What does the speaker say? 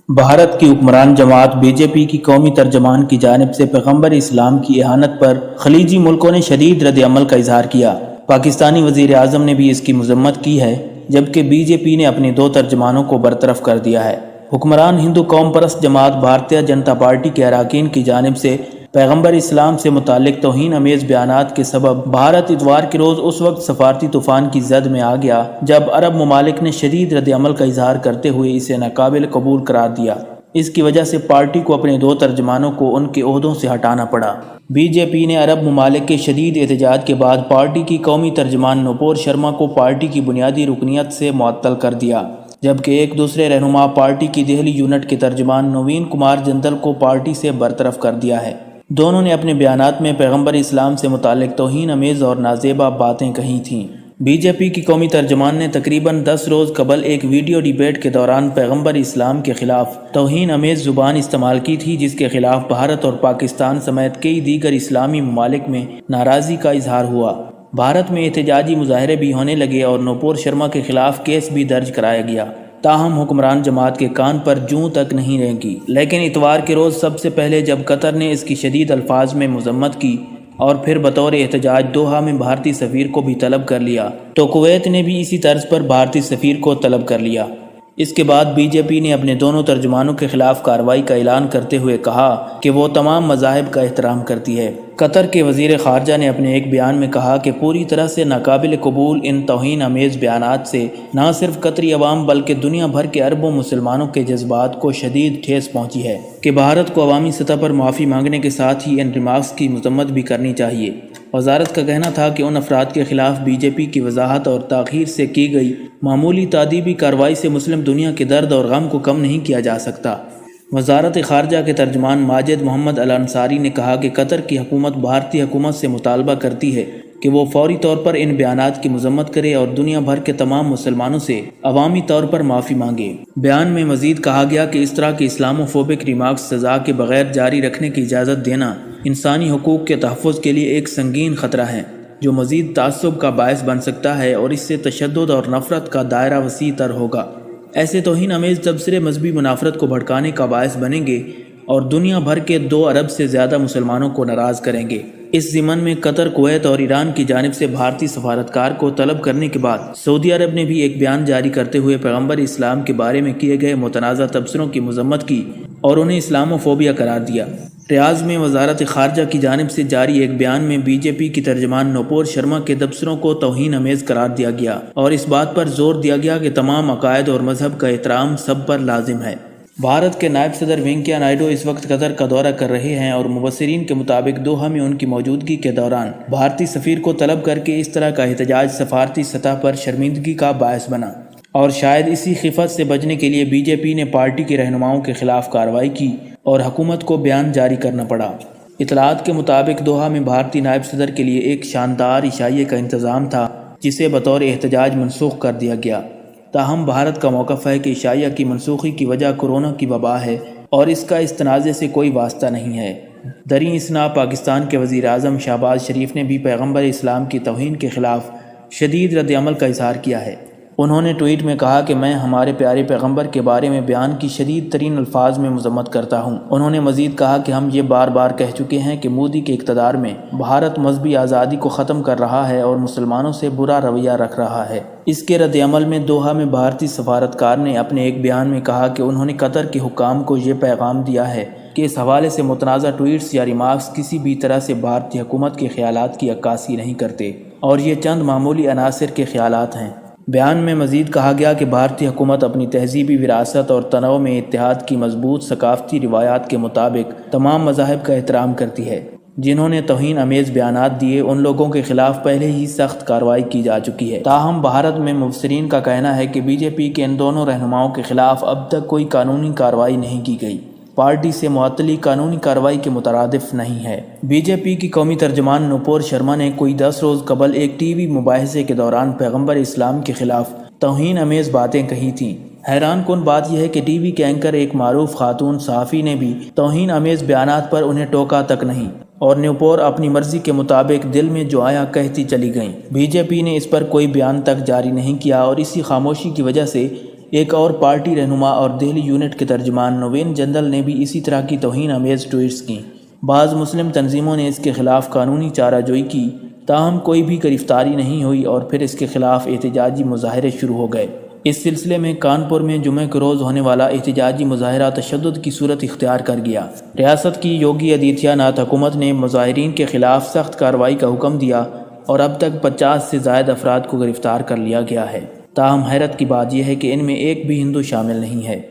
بھارت کی حکمران جماعت بی جے پی کی قومی ترجمان کی جانب سے پیغمبر اسلام کی اہانت پر خلیجی ملکوں نے شدید رد عمل کا اظہار کیا۔ پاکستانی وزیر اعظم نے بھی اس کی مذمت کی ہے، جبکہ بی جے پی نے اپنے 2 ترجمانوں کو برطرف کر دیا ہے۔ حکمران ہندو قوم پرست جماعت بھارتیہ جنتا پارٹی کے اراکین کی جانب سے پیغمبر اسلام سے متعلق توہین امیز بیانات کے سبب بھارت اتوار کے روز اس وقت سفارتی طوفان کی زد میں آ گیا جب عرب ممالک نے شدید رد عمل کا اظہار کرتے ہوئے اسے ناقابل قبول قرار دیا۔ اس کی وجہ سے پارٹی کو اپنے 2 ترجمانوں کو ان کے عہدوں سے ہٹانا پڑا۔ بی جے پی نے عرب ممالک کے شدید احتجاج کے بعد پارٹی کی قومی ترجمان نوپور شرما کو پارٹی کی بنیادی رکنیت سے معطل کر دیا، جبکہ ایک دوسرے رہنما پارٹی کی دہلی یونٹ کے ترجمان نوین کمار جندل کو پارٹی سے برطرف کر دیا ہے۔ دونوں نے اپنے بیانات میں پیغمبر اسلام سے متعلق توہین امیز اور نازیبا باتیں کہی تھیں۔ بی جے پی کی قومی ترجمان نے تقریباً 10 روز قبل ایک ویڈیو ڈیبیٹ کے دوران پیغمبر اسلام کے خلاف توہین امیز زبان استعمال کی تھی، جس کے خلاف بھارت اور پاکستان سمیت کئی دیگر اسلامی ممالک میں ناراضی کا اظہار ہوا۔ بھارت میں احتجاجی مظاہرے بھی ہونے لگے اور نوپور شرما کے خلاف کیس بھی درج کرایا گیا۔ تاہم حکمران جماعت کے کان پر جوں تک نہیں رینگی، لیکن اتوار کے روز سب سے پہلے جب قطر نے اس کی شدید الفاظ میں مذمت کی اور پھر بطور احتجاج دوحہ میں بھارتی سفیر کو بھی طلب کر لیا، تو کویت نے بھی اسی طرز پر بھارتی سفیر کو طلب کر لیا۔ اس کے بعد بی جے پی نے اپنے دونوں ترجمانوں کے خلاف کارروائی کا اعلان کرتے ہوئے کہا کہ وہ تمام مذاہب کا احترام کرتی ہے۔ قطر کے وزیر خارجہ نے اپنے ایک بیان میں کہا کہ پوری طرح سے ناقابل قبول ان توہین امیز بیانات سے نہ صرف قطری عوام بلکہ دنیا بھر کے اربوں مسلمانوں کے جذبات کو شدید ٹھیس پہنچی ہے کہ بھارت کو عوامی سطح پر معافی مانگنے کے ساتھ ہی ان ریمارکس کی مذمت بھی کرنی چاہیے۔ وزارت کا کہنا تھا کہ ان افراد کے خلاف بی جے پی کی وضاحت اور تاخیر سے کی گئی معمولی تادیبی کارروائی سے مسلم دنیا کے درد اور غم کو کم نہیں کیا جا سکتا۔ وزارت خارجہ کے ترجمان ماجد محمد الانصاری نے کہا کہ قطر کی حکومت بھارتی حکومت سے مطالبہ کرتی ہے کہ وہ فوری طور پر ان بیانات کی مذمت کرے اور دنیا بھر کے تمام مسلمانوں سے عوامی طور پر معافی مانگے۔ بیان میں مزید کہا گیا کہ اس طرح کے اسلامو فوبک ریمارکس سزا کے بغیر جاری رکھنے کی اجازت دینا انسانی حقوق کے تحفظ کے لیے ایک سنگین خطرہ ہے جو مزید تعصب کا باعث بن سکتا ہے اور اس سے تشدد اور نفرت کا دائرہ وسیع تر ہوگا۔ ایسے توہین امیز تبصرے مذہبی منافرت کو بھڑکانے کا باعث بنیں گے اور دنیا بھر کے 2 ارب سے زیادہ مسلمانوں کو ناراض کریں گے۔ اس ضمن میں قطر، کویت اور ایران کی جانب سے بھارتی سفارتکار کو طلب کرنے کے بعد سعودی عرب نے بھی ایک بیان جاری کرتے ہوئے پیغمبر اسلام کے بارے میں کیے گئے متنازع تبصروں کی مذمت کی اور انہیں اسلامو فوبیا قرار دیا۔ ریاض میں وزارت خارجہ کی جانب سے جاری ایک بیان میں بی جے پی کی ترجمان نوپور شرما کے تبصروں کو توہین امیز قرار دیا گیا اور اس بات پر زور دیا گیا کہ تمام عقائد اور مذہب کا احترام سب پر لازم ہے۔ بھارت کے نائب صدر وینکیا نائیڈو اس وقت قطر کا دورہ کر رہے ہیں اور مبصرین کے مطابق دوحہ میں ان کی موجودگی کے دوران بھارتی سفیر کو طلب کر کے اس طرح کا احتجاج سفارتی سطح پر شرمندگی کا باعث بنا اور شاید اسی خفت سے بچنے کے لیے بی جے پی نے پارٹی کے رہنماؤں کے خلاف کارروائی کی اور حکومت کو بیان جاری کرنا پڑا۔ اطلاعات کے مطابق دوحہ میں بھارتی نائب صدر کے لیے ایک شاندار عشائیے کا انتظام تھا جسے بطور احتجاج منسوخ کر دیا گیا۔ تاہم بھارت کا موقف ہے کہ عشائیہ کی منسوخی کی وجہ کورونا کی وبا ہے اور اس کا اس تنازع سے کوئی واسطہ نہیں ہے۔ دریں اثنا پاکستان کے وزیر اعظم شہباز شریف نے بھی پیغمبر اسلام کی توہین کے خلاف شدید رد عمل کا اظہار کیا ہے۔ انہوں نے ٹویٹ میں کہا کہ میں ہمارے پیارے پیغمبر کے بارے میں بیان کی شدید ترین الفاظ میں مذمت کرتا ہوں۔ انہوں نے مزید کہا کہ ہم یہ بار بار کہہ چکے ہیں کہ مودی کے اقتدار میں بھارت مذہبی آزادی کو ختم کر رہا ہے اور مسلمانوں سے برا رویہ رکھ رہا ہے۔ اس کے رد عمل میں دوحہ میں بھارتی سفارتکار نے اپنے ایک بیان میں کہا کہ انہوں نے قطر کے حکام کو یہ پیغام دیا ہے کہ اس حوالے سے متنازع ٹویٹس یا ریمارکس کسی بھی طرح سے بھارتی حکومت کے خیالات کی عکاسی نہیں کرتے اور یہ چند معمولی عناصر کے خیالات ہیں۔ بیان میں مزید کہا گیا کہ بھارتی حکومت اپنی تہذیبی وراثت اور تنوع میں اتحاد کی مضبوط ثقافتی روایات کے مطابق تمام مذاہب کا احترام کرتی ہے۔ جنہوں نے توہین امیز بیانات دیے ان لوگوں کے خلاف پہلے ہی سخت کارروائی کی جا چکی ہے۔ تاہم بھارت میں مبصرین کا کہنا ہے کہ بی جے پی کے ان دونوں رہنماؤں کے خلاف اب تک کوئی قانونی کارروائی نہیں کی گئی۔ پارٹی سے معطلی قانونی کارروائی کے مترادف نہیں ہے۔ بی جے پی کی قومی ترجمان نوپور شرما نے کوئی 10 روز قبل ایک ٹی وی مباحثے کے دوران پیغمبر اسلام کے خلاف توہین امیز باتیں کہی تھیں۔ حیران کن بات یہ ہے کہ ٹی وی کے اینکر ایک معروف خاتون صحافی نے بھی توہین امیز بیانات پر انہیں ٹوکا تک نہیں اور نوپور اپنی مرضی کے مطابق دل میں جو آیا کہتی چلی گئیں۔ بی جے پی نے اس پر کوئی بیان تک جاری نہیں کیا اور اسی خاموشی کی وجہ سے ایک اور پارٹی رہنما اور دہلی یونٹ کے ترجمان نوین جندل نے بھی اسی طرح کی توہین آمیز ٹویٹس کیں۔ بعض مسلم تنظیموں نے اس کے خلاف قانونی چارہ جوئی کی، تاہم کوئی بھی گرفتاری نہیں ہوئی اور پھر اس کے خلاف احتجاجی مظاہرے شروع ہو گئے۔ اس سلسلے میں کانپور میں جمعہ کے روز ہونے والا احتجاجی مظاہرہ تشدد کی صورت اختیار کر گیا۔ ریاست کی یوگی آدتیہ ناتھ حکومت نے مظاہرین کے خلاف سخت کارروائی کا حکم دیا اور اب تک 50 سے زائد افراد کو گرفتار کر لیا گیا ہے۔ تاہم حیرت کی بات یہ ہے کہ ان میں ایک بھی ہندو شامل نہیں ہے۔